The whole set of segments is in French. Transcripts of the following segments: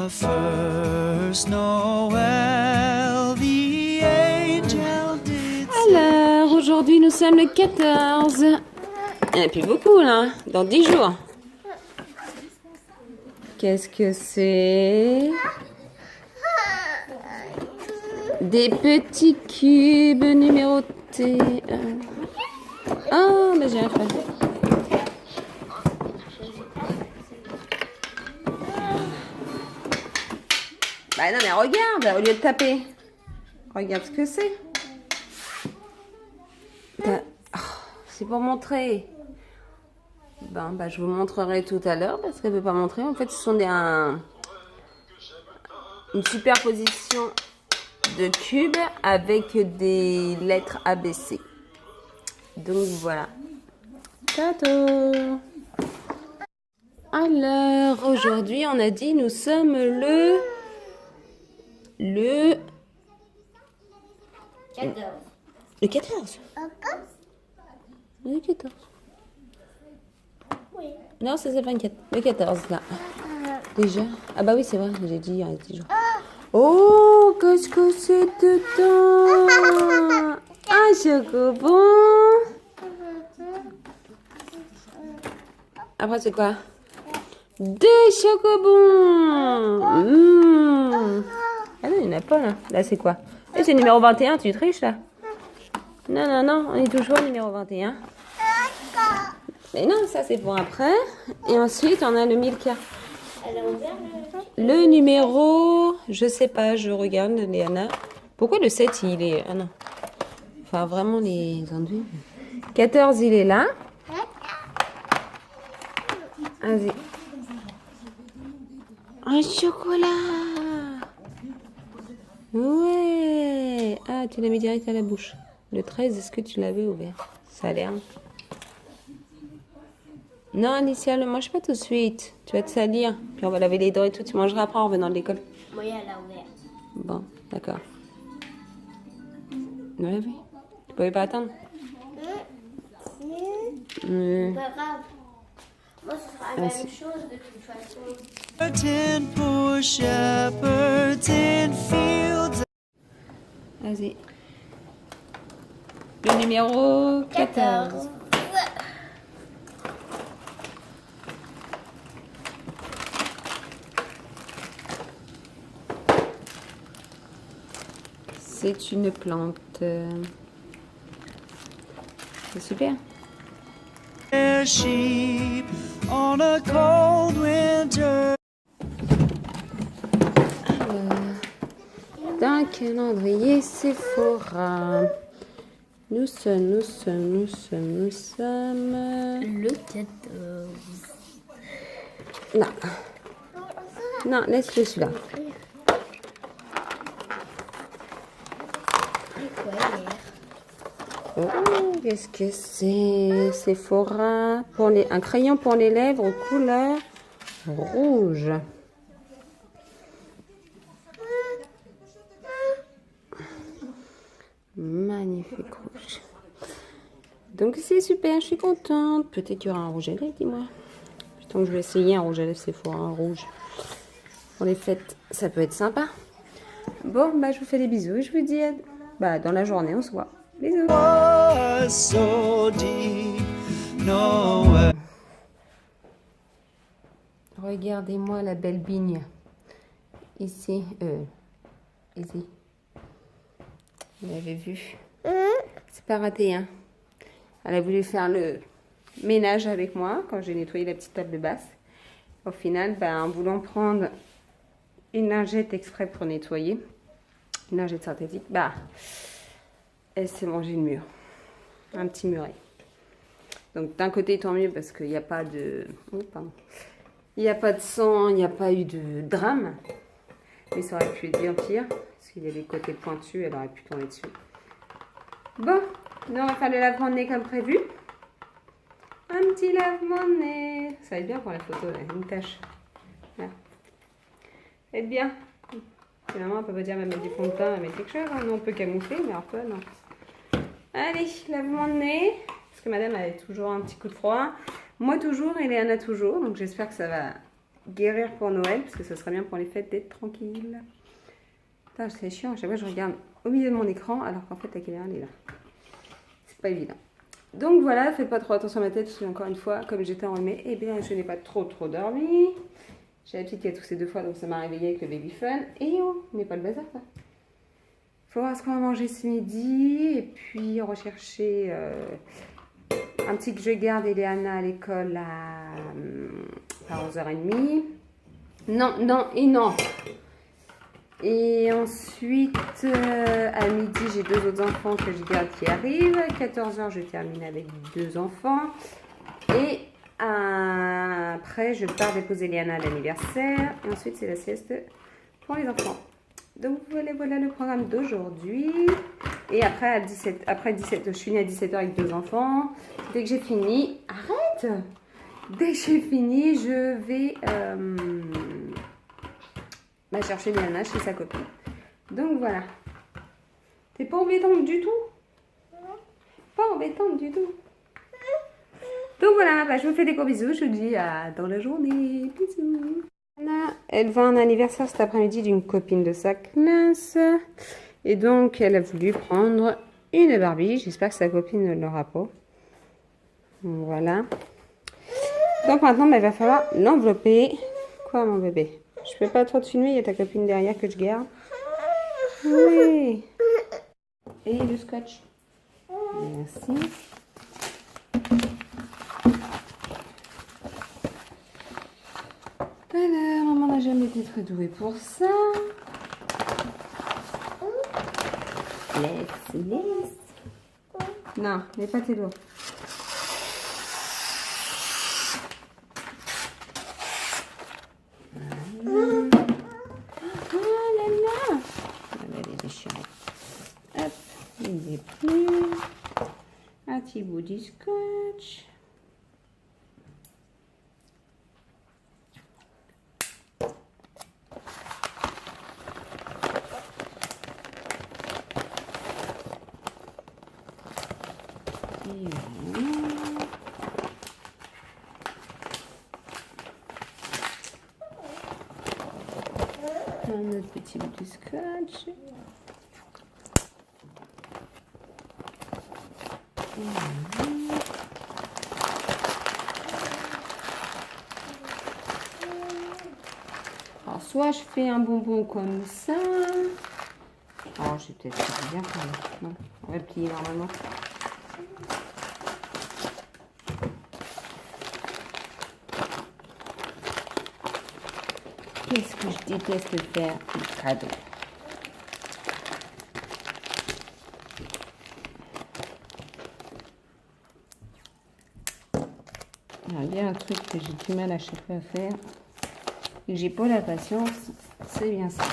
the first Noel, the angel did. Alors, aujourd'hui, nous sommes le 14. Il n'y en a plus beaucoup, là, dans 10 jours. Qu'est-ce que c'est? Des petits cubes numérotés. Ah, mais j'ai un fait. Bah non, mais regarde, au lieu de taper. Regarde ce que c'est. C'est pour montrer. Ben, je vous montrerai tout à l'heure parce qu'elle ne veut pas montrer. En fait, ce sont une superposition de cubes avec des lettres ABC. Donc voilà. Tato. Alors, aujourd'hui, on a dit nous sommes le 14. Le 14. Le 14. Oui. Non, c'est le 24. Le 14, là. Déjà. Ah bah oui, c'est vrai, j'ai dit il y a 10 jours. Oh, qu'est-ce que c'est dedans? Un chocobon. Après, c'est quoi? Des chocobons. Ah non, il n'y en a pas, là. Là, c'est quoi? Eh, c'est numéro 21, tu triches, là? Non, non, non, on est toujours au numéro 21. Mais non, ça, c'est pour après. Et ensuite, on a le Milka. Elle a ouvert Le numéro, je sais pas, je regarde, Léana. Pourquoi le 7, il est... Ah non. Enfin, vraiment, les enduits. 14, il est là. Vas-y. Un chocolat. Ouais. Ah, tu l'as mis direct à la bouche. Le 13, est-ce que tu l'avais ouvert? Ça a l'air. Non, Alicia, le mange pas tout de suite. Tu vas te salir. Puis on va laver les dents et tout. Tu mangeras après en revenant de l'école. Oui, elle a ouvert. Bon, d'accord. Oui, oui. Tu pouvais pas attendre? C'est pas grave. Moi, ce sera la même si. chose de toute façon. 10 poor shepherds in fields. Vas-y. Le numéro 14. C'est une plante. C'est super. Their sheep on a cold winter. Dans le calendrier Sephora. Nous sommes. Le 14. Non. Non, laisse-le celui-là. Oh, qu'est-ce que c'est? Sephora. Un crayon pour les lèvres couleur rouge. Magnifique rouge. Donc c'est super, je suis contente. Peut-être qu'il y aura un rouge à lèvres, dis-moi. Putain, que je vais essayer un rouge à lèvres Sephora, un rouge. Pour les fêtes, ça peut être sympa. Bon, je vous fais des bisous et je vous dis dans la journée, on se voit. Bisous. Was so deep, Noel. Regardez-moi la belle bigne. Ici. Ici. Vous l'avez vu. C'est pas raté, hein. Elle a voulu faire le ménage avec moi quand j'ai nettoyé la petite table basse. Au final, en voulant prendre une lingette exprès pour nettoyer, une lingette synthétique, elle s'est mangée le mur. Un petit muret. Donc d'un côté, tant mieux parce qu'il n'y a pas de... Oh, pardon. Il n'y a pas de sang, il n'y a pas eu de drame. Mais ça aurait pu être bien pire. Parce qu'il y a des côtés pointus, elle aurait pu tomber dessus. Bon, nous on va faire le lavement de nez comme prévu. Un petit lavement de nez. Ça va être bien pour la photo, là, une tache. Voilà. Faites bien. Finalement, on peut pas dire même mettre du fond de teint, mettre quelque chose. Hein. Nous, on peut camoufler, mais alors toi, non. Allez, lavement de nez. Parce que madame a toujours un petit coup de froid. Moi toujours et Léana toujours. Donc j'espère que ça va guérir pour Noël, parce que ce serait bien pour les fêtes d'être tranquille. Putain, c'est chiant, à chaque fois je regarde au milieu de mon écran, alors qu'en fait la caméra elle est là. C'est pas évident. Donc voilà, faites pas trop attention à ma tête, parce que encore une fois, comme j'étais enrhumée, eh bien je n'ai pas trop dormi. J'ai la petite qui a toussé 2 fois, donc ça m'a réveillée avec le baby fun. Et oh, mais pas le bazar ça. Faut voir ce qu'on va manger ce midi, et puis rechercher un petit que je garde Eliana à l'école à 11h30. Non, non et non. Et ensuite, à midi, j'ai 2 autres enfants que je garde qui arrivent. À 14h, je termine avec 2 enfants. Et après, je pars déposer Eliana à l'anniversaire. Et ensuite, c'est la sieste pour les enfants. Donc voilà le programme d'aujourd'hui. Et après, après 17, je finis à 17h avec 2 enfants. Dès que j'ai fini, arrête! Dès que j'ai fini, je vais chercher Eliana chez sa copine. Donc voilà. T'es pas embêtante du tout? Pas embêtante du tout. Donc voilà, je vous fais des gros bisous. Je vous dis à dans la journée. Bisous. Anna, elle va à un anniversaire cet après-midi d'une copine de sa classe. Et donc, elle a voulu prendre une Barbie. J'espère que sa copine ne l'aura pas. Voilà. Donc maintenant, il va falloir l'envelopper. Quoi, mon bébé? Je peux pas trop te filmer, il y a ta copine derrière que je garde. Oui. Et le scotch. Merci. Alors, maman n'a jamais été très douée pour ça. Laisse. Non, mets pas tes doigts. Hop, il n'est plus. Un petit bout du scotch. Et voilà. Un autre petit bout de scotch. Alors, soit je fais un bonbon comme ça. Alors, je vais peut-être faire bien quand même. Non, on va le plier normalement. Qu'est-ce que je déteste faire des cadeaux? Il y a bien un truc que j'ai du mal à chaque fois à faire et que j'ai pas la patience, c'est bien ça.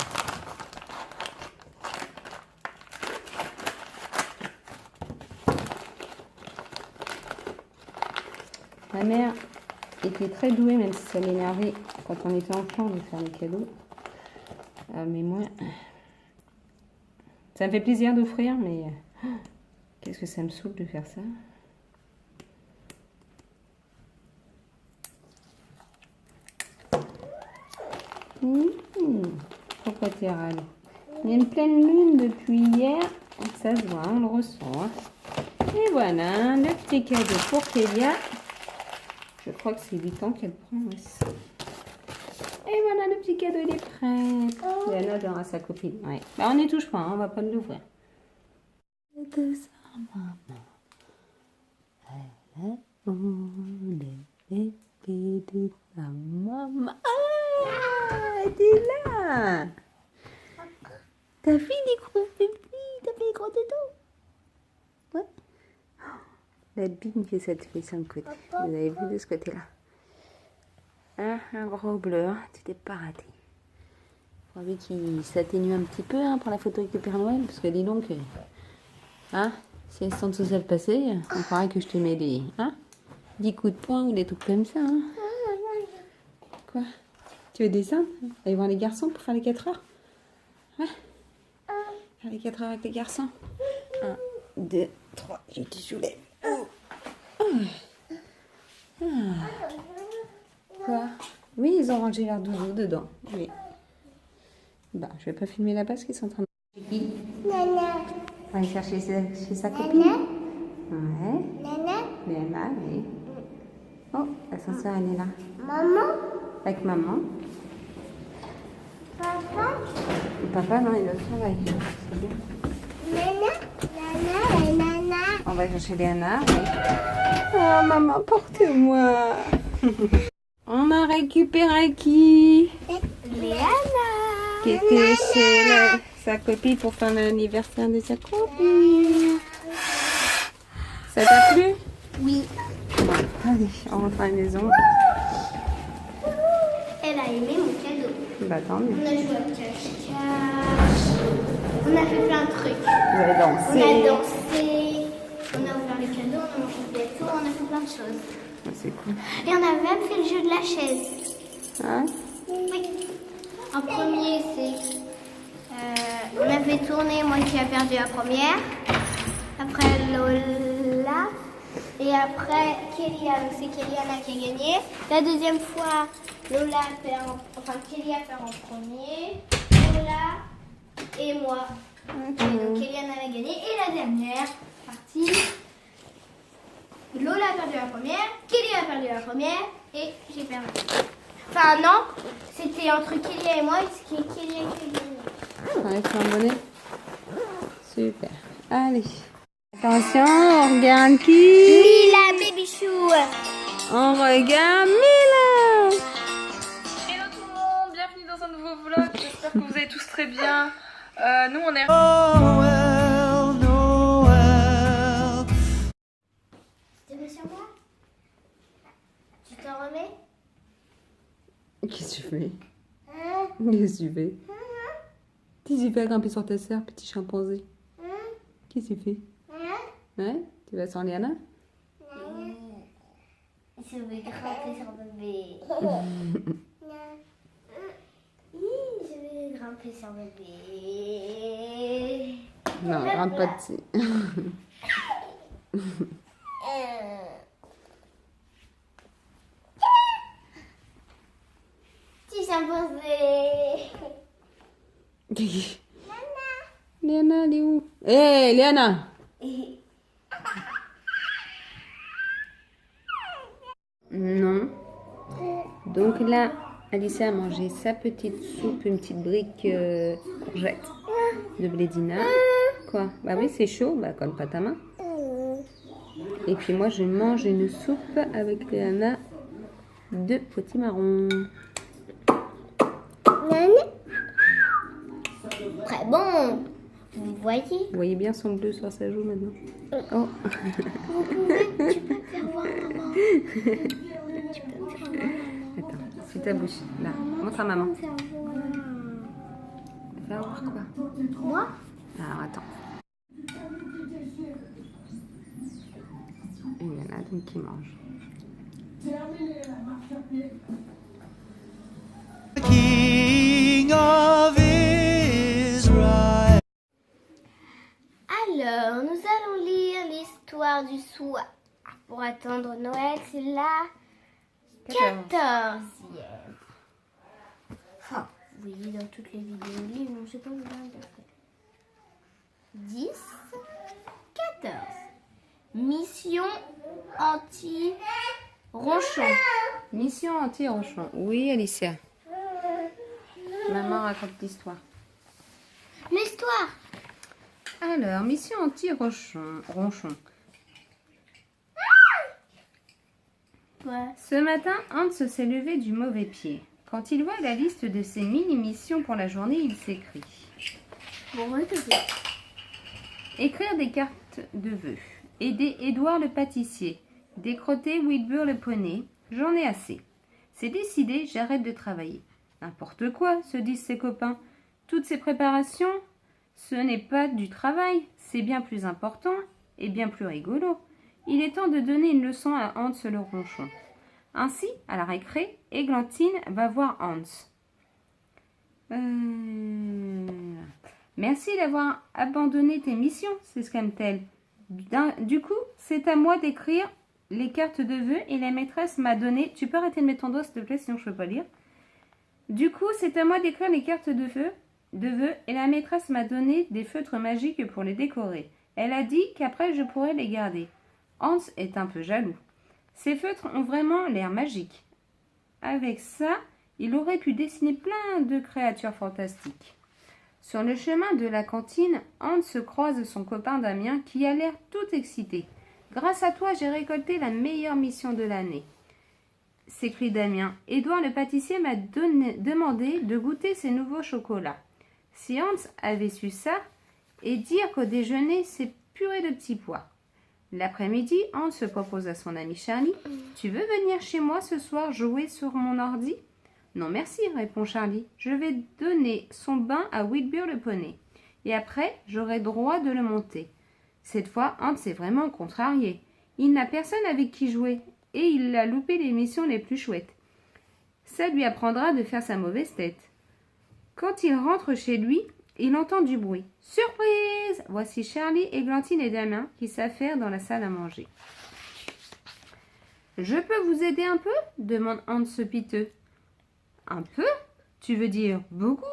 Ma mère était très douée, même si ça m'énervait quand on était enfant de faire des cadeaux. Mais moi, ça me fait plaisir d'offrir, mais qu'est-ce que ça me saoule de faire ça. Pourquoi t'es râle? Il y a une pleine lune depuis hier, ça se voit, on le ressent. Hein. Et voilà, le petit cadeau pour Kélia. Je crois que c'est 8 ans qu'elle prend aussi. Et voilà, le petit cadeau, il est prêt. Et elle adore sa copine. Ouais. Bah, on n'y touche pas, hein, on va pas l'ouvrir. De sa maman. Le bébé de sa maman. Ah, t'es là. T'as fait des gros bébés, t'as fait des gros dodos. Ouais. La bine que ça te fait sur le côté. Vous avez vu de ce côté-là. Hein, un gros bleu, hein. Tu t'es pas raté. J'ai envie qu'il s'atténue un petit peu hein, pour la photo avec le Père Noël. Parce que dis donc, hein, si elles sont tout seules passées, on croirait que je te mets des 10 coups de poing ou des trucs comme ça. Hein. Quoi? Tu veux descendre? Aller voir les garçons pour faire les 4 heures? Ouais. Faire les 4 heures avec les garçons. 1, 2, 3, je te soulève. Oh. Ah. Quoi? Oui, ils ont rangé leur doudou dedans. Oui. Bah, je vais pas filmer là-bas parce qu'ils sont en train de... Qui? Nana. On va aller chercher chez sa copine. Nana. Ouais. Nana. Léana, oui. Oh, l'ascenseur, elle est là. Maman. Avec maman. Papa. Et papa, non, il est au travail. C'est bien. Nana. Nana et Nana. On va chercher Léana. Oui. Oh, maman, porte-moi. On a récupéré qui? Léana. Qui était chez sa copine pour faire l'anniversaire de sa copine. Ça t'a plu? Oui. Bon, allez, on rentre à la maison. Elle a aimé mon cadeau. Bah tant mieux. On a joué à cache-cache. On a fait plein de trucs. Vous avez On a dansé. dansé. On a ouvert les cadeaux. On a mangé des gâteaux. On a fait plein de choses. Ah, c'est cool. Et on a même fait le jeu de la chaise. Ah, Oui. En premier, c'est... on avait tourné, moi qui a perdu la première. Après Lola. Et après Kéliane, c'est Kéliane qui a gagné. La deuxième fois, Lola a fait Kéliane a fait en premier. Lola et moi. Et donc Kéliane a gagné. Et la dernière partie, Lola a perdu la première, Kéliane a perdu la première et j'ai perdu. Enfin non, c'était entre Kélia et moi et c'est Kélia qui a gagné. on est sur un bonnet. Super. Allez. Attention, on regarde qui? Mila Babychou. On regarde Mila. Hello tout le monde, bienvenue dans un nouveau vlog, j'espère que vous allez tous très bien. Nous on est... Noël, Noël. Tu te mets sur moi? Tu t'en remets? Qu'est-ce que tu fais? Hein? Qu'est-ce que tu fais? Qu'est-ce que tu fais à grimper sur ta sœur, petit chimpanzé? Qu'est-ce que tu fais? Ouais? Tu vas sur Léana? Je vais grimper sur bébé. Je vais grimper sur bébé. Non, grimpe pas dessus. Petit chimpanzé. Léana, elle est où? Hé, Léana! Non. Donc là, Alicia a mangé sa petite soupe, une petite brique courgette de blédina. Quoi? Bah oui, c'est chaud, bah colle pas ta main. Et puis moi, je mange une soupe avec Léana de potimarron. Très bon. Vous voyez? Vous voyez bien son bleu sur sa joue maintenant? Oh. Tu peux me faire voir, maman. Tu peux me faire voir, maman. Attends, c'est ta bouche. Là, montre à maman. Me faire voir. Faire voir quoi? Moi? Alors attends. Et il y en a donc qui mange. King of Israel. Alors, nous allons lire l'histoire du soir. Pour attendre Noël, c'est la 14e. Enfin, vous voyez dans toutes les vidéos livres, non, je sais pas vous dire. 10, 14. Mission anti-ronchon. Mission anti-ronchon. Oui, Alicia. Maman raconte l'histoire. L'histoire. Alors, mission anti-ronchon. Ouais. Ce matin, Hans s'est levé du mauvais pied. Quand il voit la liste de ses mini-missions pour la journée, il s'écrie. Bon, ouais, c'est ça. Écrire des cartes de vœux. Aider Édouard le pâtissier. Décrotter Wilbur le poney. J'en ai assez. C'est décidé, j'arrête de travailler. N'importe quoi, se disent ses copains. Toutes ces préparations, ce n'est pas du travail, c'est bien plus important et bien plus rigolo. Il est temps de donner une leçon à Hans le ronchon. Ainsi, à la récré, Églantine va voir Hans. Merci d'avoir abandonné tes missions, s'exclame-t-elle. Du coup, c'est à moi d'écrire les cartes de vœux et la maîtresse m'a donné... Tu peux arrêter de mettre ton doigt s'il te plaît, sinon je ne peux pas lire. Du coup, c'est à moi d'écrire les cartes de vœux et la maîtresse m'a donné des feutres magiques pour les décorer. Elle a dit qu'après je pourrais les garder. Hans est un peu jaloux. Ces feutres ont vraiment l'air magiques. Avec ça, il aurait pu dessiner plein de créatures fantastiques. Sur le chemin de la cantine, Hans croise son copain Damien qui a l'air tout excité. « Grâce à toi, j'ai récolté la meilleure mission de l'année !» s'écrie Damien. « Édouard le pâtissier m'a demandé de goûter ses nouveaux chocolats. » Si Hans avait su ça, et dire qu'au déjeuner, c'est purée de petits pois. L'après-midi, Hans se propose à son ami Charlie. « Tu veux venir chez moi ce soir jouer sur mon ordi ?»« Non merci, répond Charlie. Je vais donner son bain à Whitbeer le poney. Et après, j'aurai droit de le monter. » Cette fois, Hans est vraiment contrarié. Il n'a personne avec qui jouer et il a loupé les missions les plus chouettes. Ça lui apprendra de faire sa mauvaise tête. Quand il rentre chez lui, il entend du bruit. Surprise! Voici Charlie, Églantine et Damien qui s'affairent dans la salle à manger. « Je peux vous aider un peu ?» demande Hans piteux. « Un peu? Tu veux dire beaucoup ?»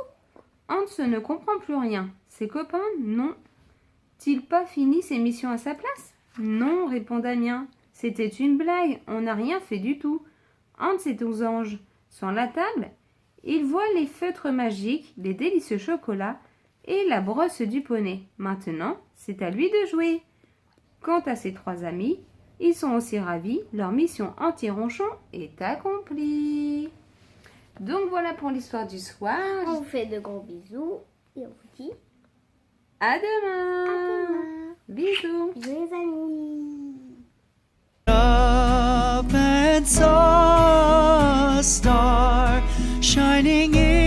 Hans ne comprend plus rien. Ses copains, n'ont-ils pas fini ses missions à sa place? Non, répond Damien. C'était une blague, on n'a rien fait du tout. Hans est aux anges. Sur la table, il voit les feutres magiques, les délicieux chocolats et la brosse du poney. Maintenant, c'est à lui de jouer. Quant à ses trois amis, ils sont aussi ravis, leur mission anti-ronchon est accomplie. Donc voilà pour l'histoire du soir. On vous fait de gros bisous et on vous dit À demain. à demain. Bisous. Bisous les amis. Up and saw a star shining in